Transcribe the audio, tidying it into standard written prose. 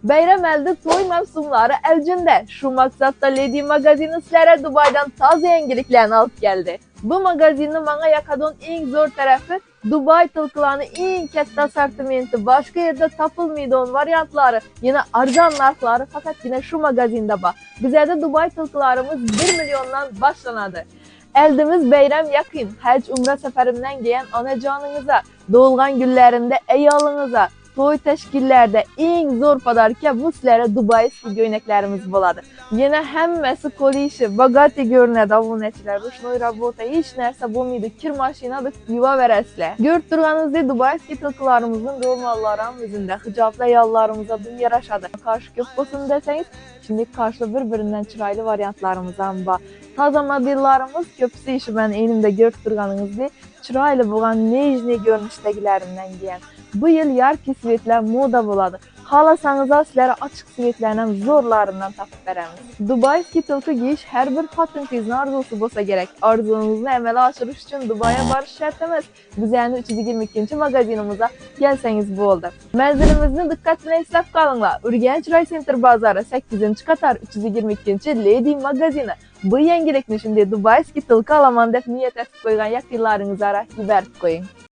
Bayram elde toy mevsumları elcinde. Şu maksatda Lady magazini sizlere Dubay'dan taze yengiliklerini alıp geldi. Bu magazinin bana yakadığın en zor tarafı Dubai tılkılarının en katta asortimenti, başka yerde tapılmaydığı varyantları, yine arzan narxları fakat yine şu magazinde var. Bize de Dubai tılkılarımız 1 milyondan başlanadı. Eldimiz bayram yakın, hac umre seferimden gelen anacanınıza, doğulgan günlerinde eyalınıza, toy teşkillerde en zor padarken bu sizlere Dubai'ski göyneklerimiz buladı. Yine hemmesi kolişi, bagati görünedi abunetçiler. Ruşnoy rabota hiç nerse bulmaydı, kir maşinadık yuva veresle. Görüp durganızda Dubai'ski tılkılarımızın dolmalıların yüzünde, hicaplı yallarımıza dün yaraşadı. Karşı köp olsun deseniz, şimdi karşı birbirinden çıraylı varyantlarımızdan var. Taza modellarımız köpüsü işi ben elimde görüp durganınızda çıraylı bulan nejni görünüştəkilerinden giyen. Bu yıl yarki svetler moda buladı. Halasanızda sizlere açık svetlerden zorlarından tapıp veremiz. Dubai'ski tılkı giyiş her bir patentinizin arzusu bolsa gerek. Arzununuzu emele aşırış için Dubai'ye barış şart emez. Biz yani 322. magazinimize gelseniz bu oldu. Menzilimizin dikkatine islap kalınla. Urgenç Ray Center bazarı 8. Katar 322. Lady magazini. Bu yengilikni şimdi Dubai'ski tılkı alaman dep niyet etip koygan yakınlarınıza giberip koyun.